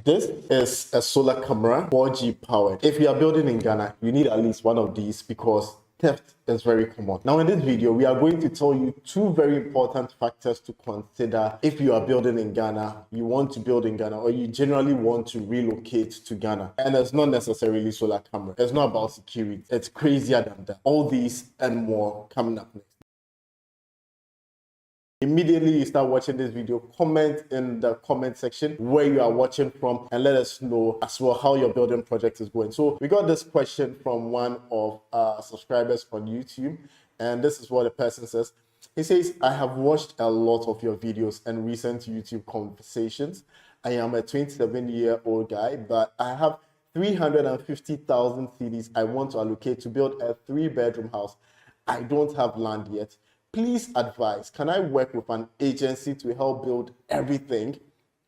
This is a solar camera, 4G powered. If you are building in Ghana, you need at least one of these because theft is very common. Now in this video, we are going to tell you two very important factors to consider if you are building in Ghana, you want to build in Ghana, or you generally want to relocate to Ghana. And it's not necessarily solar camera. It's not about security. It's crazier than that. All these and more coming up next. Immediately you start watching this video, comment in the comment section where you are watching from and let us know as well how your building project is going. So we got this question from one of our subscribers on YouTube, and this is what the person says. He says, I have watched a lot of your videos and recent YouTube conversations. I am a 27-year-old guy, but I have 350,000 cedis I want to allocate to build a 3-bedroom house. I don't have land yet. Please advise, can I work with an agency to help build everything,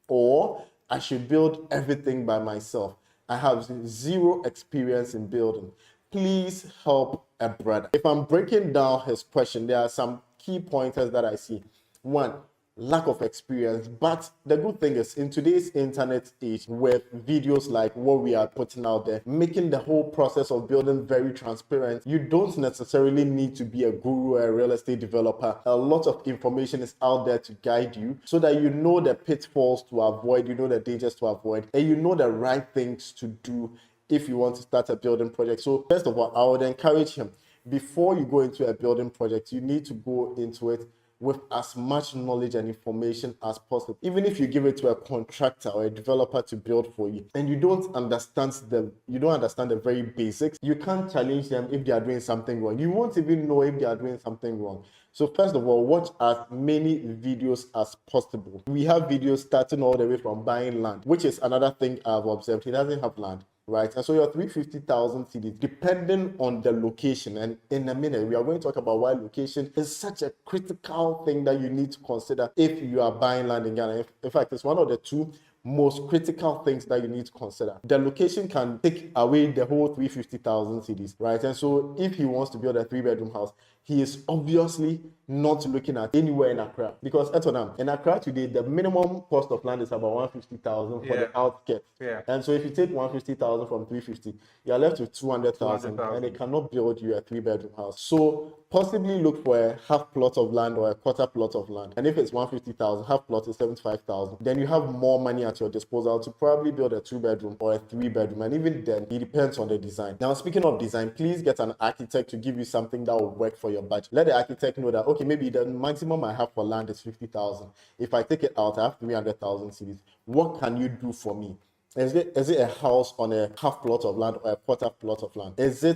or I should build everything by myself? I have zero experience in building. Please help a brother. If I'm breaking down his question, there are some key pointers that I see. One, lack of experience. But the good thing is, in today's internet age, with videos like what we are putting out there, making the whole process of building very transparent, you don't necessarily need to be a guru or a real estate developer. A lot of information is out there to guide you so that you know the pitfalls to avoid, you know the dangers to avoid, and you know the right things to do if you want to start a building project. So first of all, I would encourage him, before you go into a building project, you need to go into it with as much knowledge and information as possible. Even if you give it to a contractor or a developer to build for you and you don't understand the very basics, you can't challenge them if they are doing something wrong. You won't even know if they are doing something wrong. So first of all, watch as many videos as possible. We have videos starting all the way from buying land, which is another thing I've observed. He doesn't have land, right? And so your 350,000 cedis, depending on the location, and in a minute we are going to talk about why location is such a critical thing that you need to consider if you are buying land in Ghana. In fact, it's one of the two most critical things that you need to consider. The location can take away the whole 350,000 cedis, right? And so if he wants to build a 3-bedroom house, he is obviously not looking at anywhere in Accra, because in Accra today, the minimum cost of land is about 150,000 for the outskirts. And so if you take 150,000 from 350, you're left with 200,000, and it cannot build you a 3-bedroom house. So possibly look for a half plot of land or a quarter plot of land. And if it's 150,000, half plot is 75,000. Then you have more money at your disposal to probably build a 2-bedroom or a 3-bedroom. And even then, it depends on the design. Now, speaking of design, please get an architect to give you something that will work for your budget. Let the architect know that, okay, maybe the maximum I have for land is 50,000. If I take it out, I have 300,000 cedis. What can you do for me? Is it a house on a half plot of land or a quarter plot of land?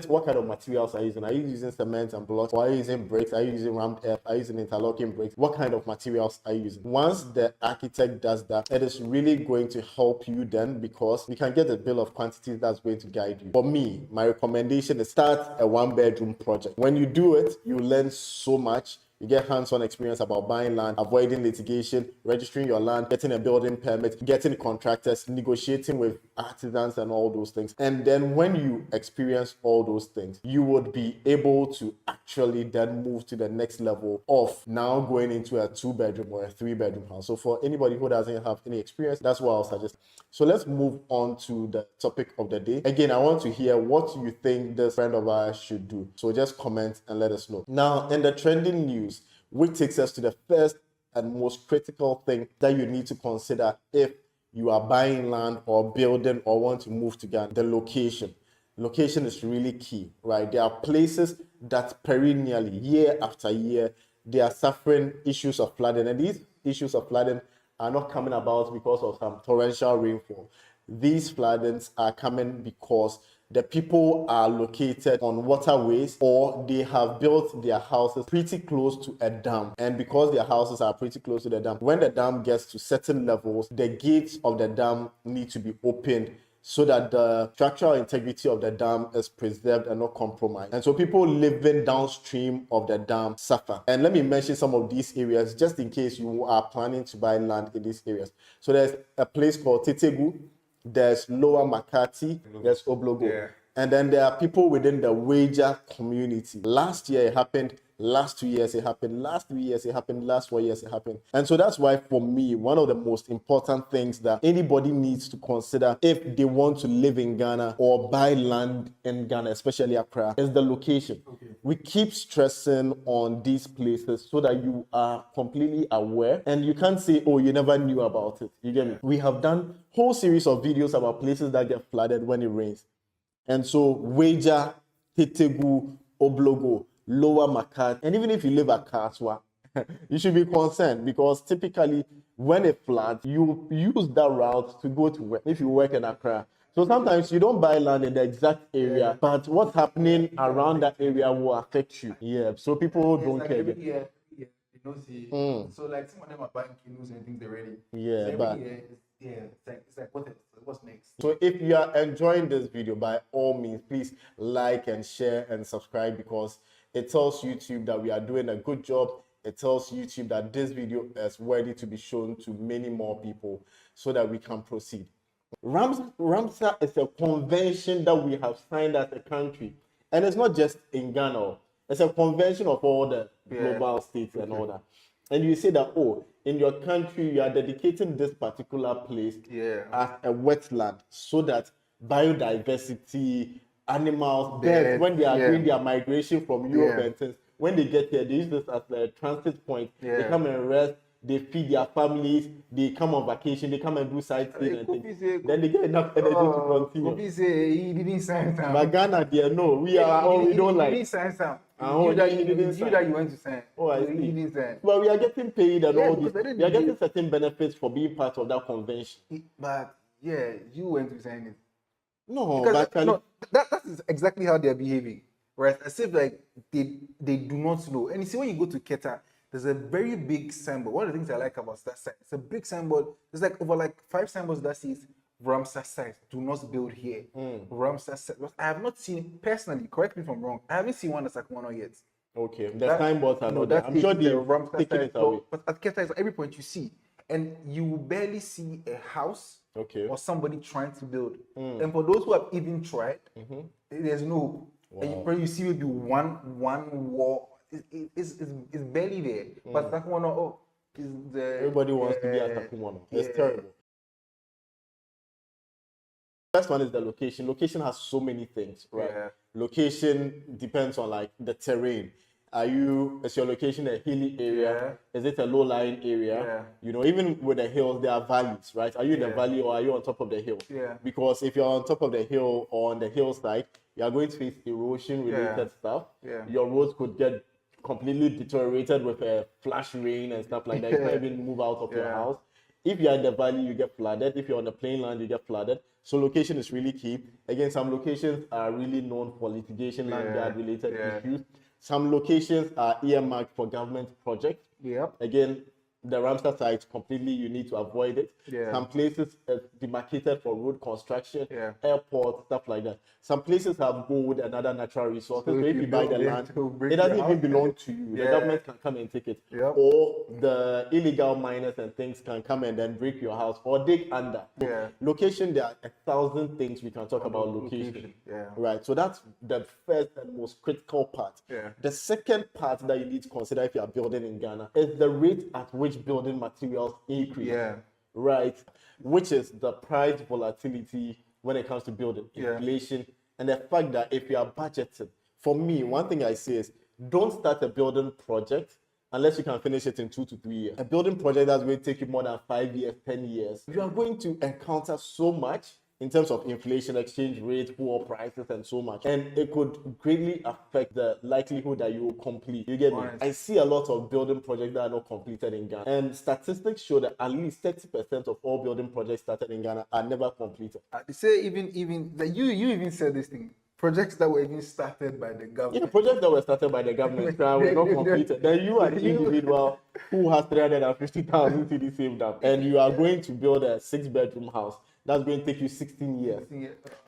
What kind of materials are you using? Are you using cement and blocks? Or are you using bricks? Are you using rammed earth? Are you using interlocking bricks? What kind of materials are you using? Once the architect does that, it is really going to help you then, because you can get a bill of quantities that's going to guide you. For me, my recommendation is start a 1-bedroom project. When you do it, you learn so much. You get hands-on experience about buying land, avoiding litigation, registering your land, getting a building permit, getting contractors, negotiating with artisans and all those things. And then when you experience all those things, you would be able to actually then move to the next level of now going into a 2-bedroom or a 3-bedroom house. So for anybody who doesn't have any experience, that's what I'll suggest. So let's move on to the topic of the day. Again, I want to hear what you think this friend of ours should do. So just comment and let us know. Now, in the trending news, which takes us to the first and most critical thing that you need to consider if you are buying land or building or want to move to Ghana, the location. Location is really key, right? There are places that perennially, year after year, they are suffering issues of flooding, and these issues of flooding are not coming about because of some torrential rainfall. These floodings are coming because the people are located on waterways, or they have built their houses pretty close to a dam. And because their houses are pretty close to the dam, when the dam gets to certain levels, the gates of the dam need to be opened so that the structural integrity of the dam is preserved and not compromised. And so people living downstream of the dam suffer. And let me mention some of these areas just in case you are planning to buy land in these areas. So there's a place called Tetegu, there's Lower Makati, there's Oblogo. And then there are people within the Wager community. Last year it happened last 2 years it happened, last 3 years it happened, last 4 years it happened. And so that's why for me, one of the most important things that anybody needs to consider if they want to live in Ghana or buy land in Ghana, especially Accra, is the location. We keep stressing on these places so that you are completely aware and you can't say, oh, you never knew about it. You get me? We have done whole series of videos about places that get flooded when it rains. And so Weja, Tetegu, Oblogo, Lower Makat, and even if you live at Kaswa, you should be concerned because typically when it floods, you use that route to go to work if you work in Accra. So sometimes you don't buy land in the exact area, but what's happening around that area will affect you. Yeah, so people don't care. You know, see, so like some of them are buying canoes and things already. Yeah, so but it's like what's next? So if you are enjoying this video, by all means, please like and share and subscribe because it tells YouTube that we are doing a good job. It tells YouTube that this video is worthy to be shown to many more people so that we can proceed. Ramsar is a convention that we have signed as a country. And it's not just in Ghana. It's a convention of all the global states and all that. And you say that, oh, in your country, you are dedicating this particular place as a wetland so that biodiversity, animals, birds, when they are doing their migration from Europe and things, when they get here, they use this as a transit point. They come and rest, they feed their families, they come on vacation, they come and do sightseeing and things. Then they get enough energy to continue. Kofi say he didn't sign some. But Ghana, dear, no, we don't like. He didn't sign some. You that you went to sign. Oh, I see. He didn't sign. Well, we are getting paid and all this. We are getting certain benefits for being part of that convention. But yeah, you went to sign it. No, that is exactly how they're behaving. Right? As if like they do not know. And you see, when you go to Keta, there's a very big symbol. One of the things I like about that site, it's a big symbol. There's like over 5 symbols that says Ramsar site, do not build here. Ramsar site. I have not seen personally, correct me if I'm wrong, I haven't seen one that's like one yet. Okay, the signboards are not there. I'm sure they're taking it away. But at Keta, at every point you see, and you will barely see a house or somebody trying to build. And for those who have even tried, there's no hope. Wow. And you probably see maybe one wall. It's barely there. But Takumono, everybody wants to be at Takumono. It's terrible. First one is the location. Location has so many things, right? Location depends on like the terrain. Is your location a hilly area? Is it a low-lying area? You know, even with the hills, there are valleys, right? Are you in the valley or are you on top of the hill? Because if you're on top of the hill or on the hillside, you are going to face erosion-related stuff. Your roads could get completely deteriorated with a flash rain and stuff like that. You can't even move out of your house. If you're in the valley, you get flooded. If you're on the plain land, you get flooded. So location is really key. Again, some locations are really known for litigation, land guard-related issues. Some locations are earmarked for government projects. Again, the Ramsar site, completely you need to avoid it. Some places are demarcated for road construction, airports, stuff like that. Some places have gold and other natural resources. So if you buy the land, it doesn't even belong to you. The government can come and take it. Or the illegal miners and things can come and then break your house or dig under. So location, there are 1,000 things we can talk about location. Right. So that's the first and most critical part. The second part that you need to consider if you are building in Ghana is the rate at which building materials increase, right? Which is the price volatility when it comes to building, inflation, and the fact that if you are budgeting. For me, one thing I say is don't start a building project unless you can finish it in 2 to 3 years. A building project that's going to take you more than 5 years, 10 years, you are going to encounter so much in terms of inflation, exchange rate, poor prices, and so much. And it could greatly affect the likelihood that you will complete. You get me? I see a lot of building projects that are not completed in Ghana. And statistics show that at least 30% of all building projects started in Ghana are never completed. They say even that you even said this thing. Projects that were even started by the government. Yeah, projects that were started by the government were not completed. Then you are an individual who has 350,000 cedi saved up, and you are going to build a 6-bedroom house. That's going to take you 16 years.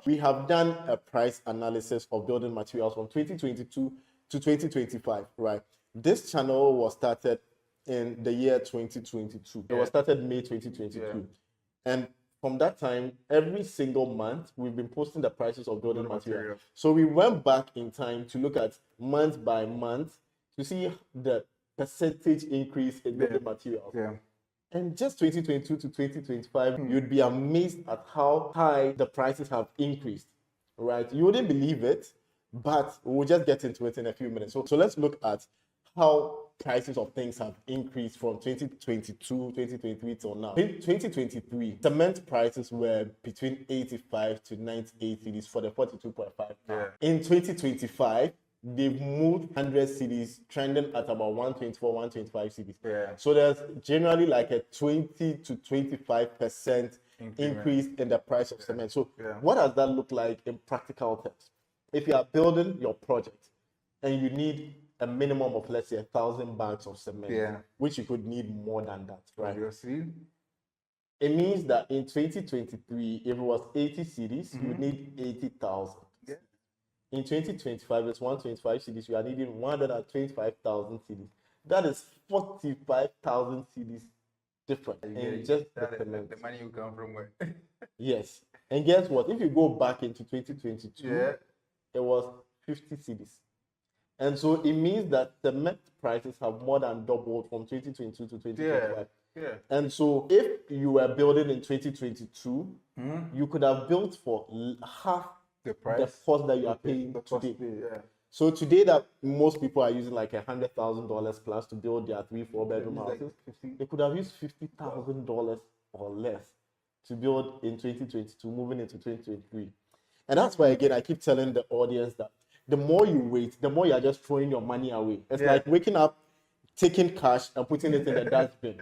We have done a price analysis of building materials from 2022 to 2025, right? This channel was started in the year 2022. It was started May 2022. And from that time, every single month, we've been posting the prices of building materials. So we went back in time to look at month by month to see the percentage increase in building materials. Yeah. And just 2022 to 2025, you'd be amazed at how high the prices have increased, right? You wouldn't believe it, but we'll just get into it in a few minutes. So let's look at how prices of things have increased from 2022, 2023 till now. In 2023, cement prices were between 85 to 98 cedis for the 42.5. Yeah. In 2025, they've moved 100 cities, trending at about 124, 125 cities. Yeah. So there's generally like a 20 to 25% increase in the price of cement. So what does that look like in practical terms? If you are building your project and you need a minimum of, let's say, 1,000 bags of cement, which you could need more than that, right? Obviously. It means that in 2023, if it was 80 cities, you need 80,000. Yeah. In 2025, it's 125 cities. You are needing 125,000 cities. That is 45,000 cities different in just the cement. The money will come from where? Yes. And guess what? If you go back into 2022, it was 50 cities. And so it means that cement prices have more than doubled from 2022 to 2025. Yeah. And so if you were building in 2022, you could have built for half the price, the cost that you are paying today. Yeah. So today that most people are using like $100,000 plus to build their 3-4 bedroom houses, they could have used $50,000 or less to build in 2022, moving into 2023. And that's why, again, I keep telling the audience that the more you wait, the more you're just throwing your money away. It's like waking up, taking cash and putting it in the dustbin,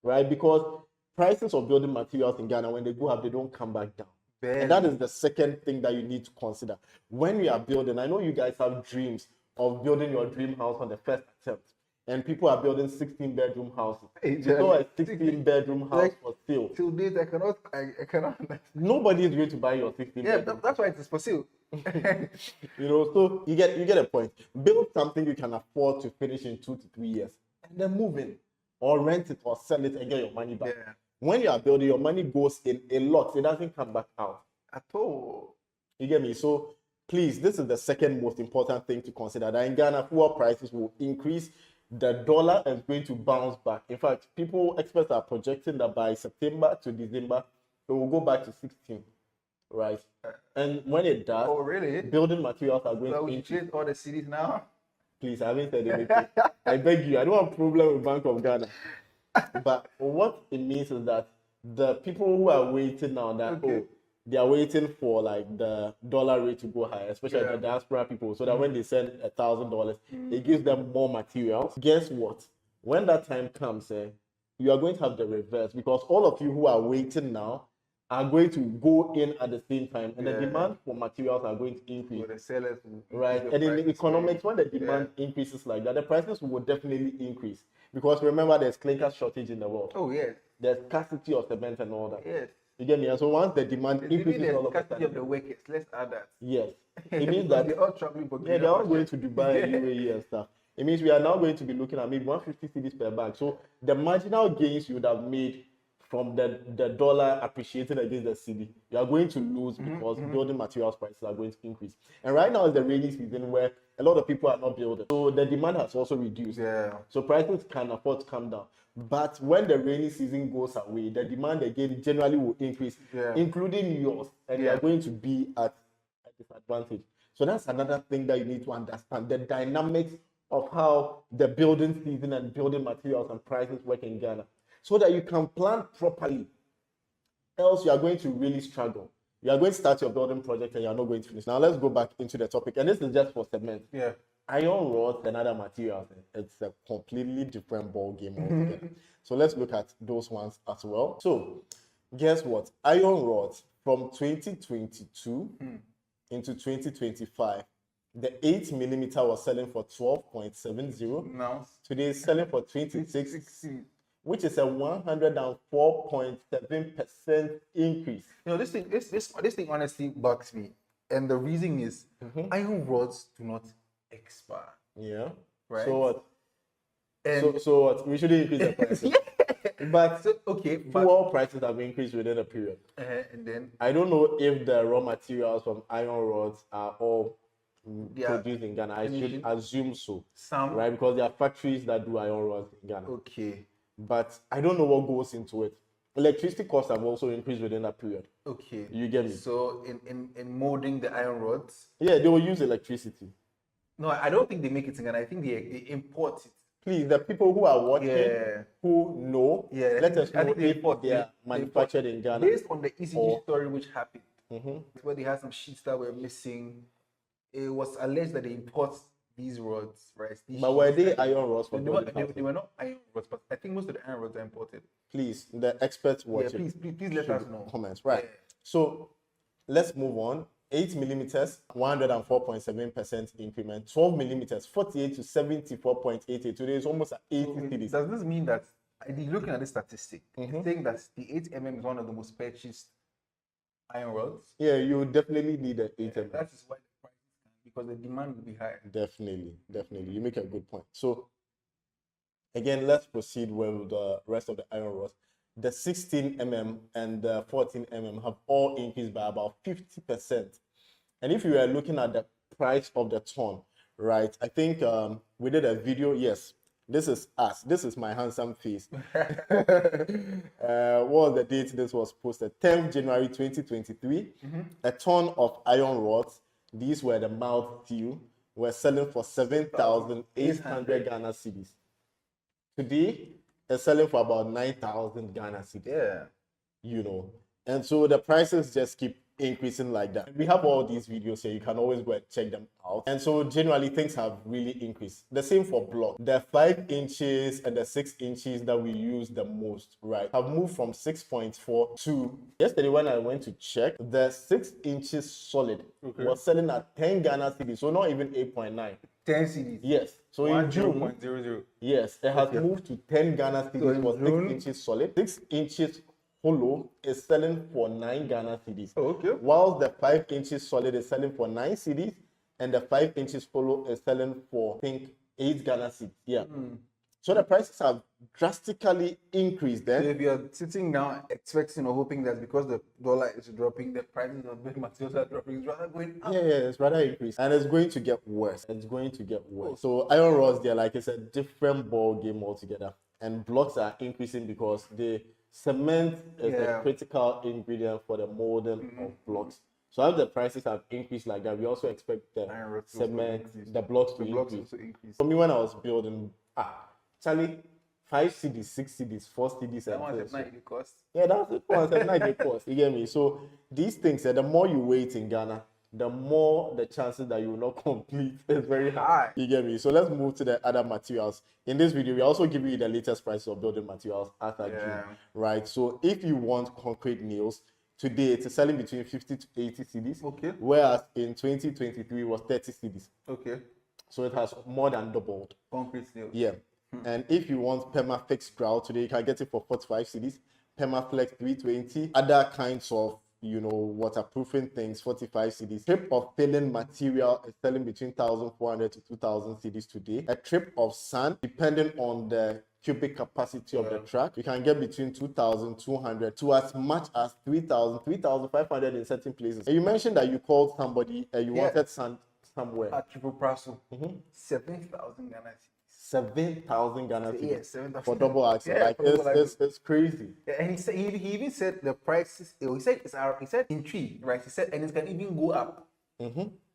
right? Because prices of building materials in Ghana, when they go up, they don't come back down. And that is the second thing that you need to consider. When you are building, I know you guys have dreams of building your dream house on the first attempt. And people are building 16-bedroom houses. So a 16-bedroom house for sale. Till date, I cannot. Nobody is going to buy your 16 bedroom. Yeah, that's why it is for sale. So you get a point. Build something you can afford to finish in 2 to 3 years, and then move in, or rent it, or sell it and get your money back. Yeah. When you are building, your money goes in a lot. It doesn't come back out at all. You get me? So please, this is the second most important thing to consider. That in Ghana, fuel prices will increase. The dollar is going to bounce back. In fact, experts are projecting that by September to December, it will go back to 16, right? And when it does, building materials are going to increase. All the cities now? Please, I haven't said anything. I beg you, I don't have a problem with Bank of Ghana. But what it means is that the people who are waiting now, they are waiting for like the dollar rate to go higher, especially the diaspora people, so that when they send $1,000, it gives them more materials. Guess what? When that time comes, you are going to have the reverse, because all of you who are waiting now are going to go in at the same time, and the demand for materials are going to increase. So the sellers right? And in the economics, when the demand increases like that, the prices will definitely increase. Because remember, there's clinker shortage in the world. Oh, yes. There's scarcity of cement and all that. Yes. You get me? And so once the demand increases all of a sudden, of the workers, let's add that. Yes. It means that they're all traveling for they're all going to Dubai and UAE and stuff. It means we are now going to be looking at maybe 150 cedis per bag. So the marginal gains you would have made from the dollar appreciating against the cedi, you are going to lose because building materials prices are going to increase. And right now is the rainy season where a lot of people are not building. So the demand has also reduced. Yeah. So prices can afford to come down. But when the rainy season goes away, the demand again generally will increase, including yours. And you are going to be at a disadvantage. So that's another thing that you need to understand, the dynamics of how the building season and building materials and prices work in Ghana, so that you can plan properly. Else you are going to really struggle. You are going to start your building project and you are not going to finish. Now let's go back into the topic. And this is just for cement. Yeah. Iron rods and other materials, it's a completely different ball game altogether. So let's look at those ones as well. So guess what? Iron rods from 2022 into 2025, the 8mm was selling for 12.70. Now today it's selling for 26, which is a 104.7% increase. You know, this thing honestly bugs me, and the reason is iron rods do not expire. Yeah. Right. So what? So what? We shouldn't increase the prices. But fuel prices have increased within a period. And then I don't know if the raw materials from iron rods are all They are produced in Ghana. I should finishing assume so, some. right? Because there are factories that do iron rods in Ghana. Okay. But I don't know what goes into it. Electricity costs have also increased within that period. Okay. You get me? So in molding the iron rods. Yeah, they will use electricity. No, I don't think they make it in Ghana. I think they import it. Please, the people who are watching, Yeah. who know, Yeah, let us I know think if they are manufactured in Ghana. Based on the ECG or- story which happened, where they had some sheets that were missing, it was alleged that they import these rods, right? These But were sheets they that iron rods for they, building they houses? were not iron rods, but I think most of the iron rods are imported. Please, the experts Yeah, watching. please let us know. Comments, right? Yeah. So let's move on. 8 millimeters, 104.7% increment. 12 millimeters, 48 to 74.88. Today is almost at 80 cities. Does this mean that, looking at this statistic, it's saying that the 8 is one of the most purchased iron rods? Yeah, you definitely need an 8 mm. That is why the price is high, because the demand will be higher. Definitely. You make a good point. So again, let's proceed with the rest of the iron rods. The 16 mm and the 14 mm have all increased by about 50%. And if you are looking at the price of the ton, right, I think we did a video. Yes, this is us. This is my handsome face. What was the date this was posted? 10th January 2023. A ton of iron rods. These were the mouth steel. Were selling for 7,800 Ghana cedis. Today, it's selling for about 9,000 Ghana cedis. Yeah. You know, and so the prices just keep increasing like that. We have all these videos here. You can always go and check them out. And so generally things have really increased. The same for block. The 5 inches and the 6 inches that we use the most, right, have moved from 6.4 to, yesterday when I went to check, the 6 inches solid was selling at 10 Ghana cedis, so not even 8.9. 10 cedis. Yes. So in June, 0.00. yes, it has moved to 10 Ghana cedis for 6 inches solid. 6 inches hollow is selling for 9 Ghana cedis. Oh, okay. While the 5 inches solid is selling for 9 cedis, and the 5 inches hollow is selling for, I think, 8 Ghana cedis. Yeah. So the prices have drastically increased then. So if you're sitting down expecting or hoping that because the dollar is dropping, the prices of building materials are dropping, it's rather going up. Yeah, it's rather increased. And it's going to get worse. It's going to get worse. So iron rods, they're like, it's a different ball game altogether. And blocks are increasing because the cement is a critical ingredient for the molding of blocks. So as the prices have increased like that, we also expect the cement, the blocks to increase. For me, when I was building, Charlie, 5 CDs, 6 CDs, 4 CDs, that one's at 90 cost. Yeah, that's the one at 90 cost. You get me? So these things, the more you wait in Ghana, the more the chances that you will not complete is very high. You get me? So let's move to the other materials. In this video, we also give you the latest prices of building materials after June, right? So if you want concrete nails, today it's selling between 50 to 80 CDs. Okay. Whereas in 2023 it was 30 CDs. Okay. So it has more than doubled. Concrete nails. Yeah. And if you want Permaflex grout today, you can get it for 45 CDs. Permaflex 320. Other kinds of, you know, waterproofing things, 45 CDs. Strip of filling material is selling between 1,400 to 2,000 CDs today. A trip of sand, depending on the cubic capacity of the track, you can get between 2,200 to as much as 3,000, 3,500 in certain places. And you mentioned that you called somebody and you wanted sand somewhere. At Triple Prasso. 7,000 Ghana. 7,000 Ghana cedis. Yeah, 7,000 for double axle. Like it's crazy. Yeah, and he even said the prices. He said he said in tree, right? He said, and it can even go up.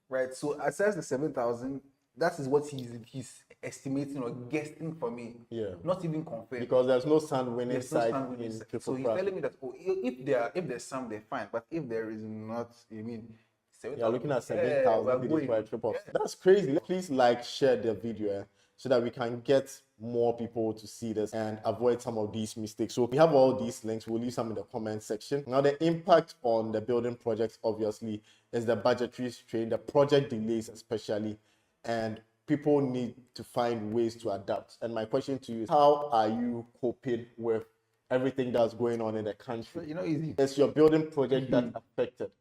Right. So as the 7,000, that is what he's estimating or guessing for me. Yeah. Not even confirmed. Because there's no sand winning side in Triple So he's telling me that if there's some, they're fine. But if there is not, you mean, you're looking at 7,000 for a triple. That's crazy. Please share the video so that we can get more people to see this and avoid some of these mistakes. So we have all these links. We'll leave some in the comment section. Now, the impact on the building projects, obviously, is the budgetary strain, the project delays especially, and people need to find ways to adapt. And my question to you is, how are you coping with everything that's going on in the country? You know, easy. Is your building project that's affected?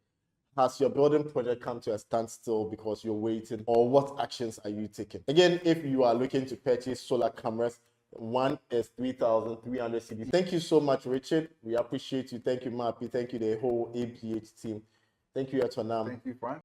Has your building project come to a standstill because you're waiting, or what actions are you taking? Again, if you are looking to purchase solar cameras, one is 3,300 CDs. Thank you so much, Richard. We appreciate you. Thank you, Mappy. Thank you, the whole APH team. Thank you, Etonam. Thank you, Frank.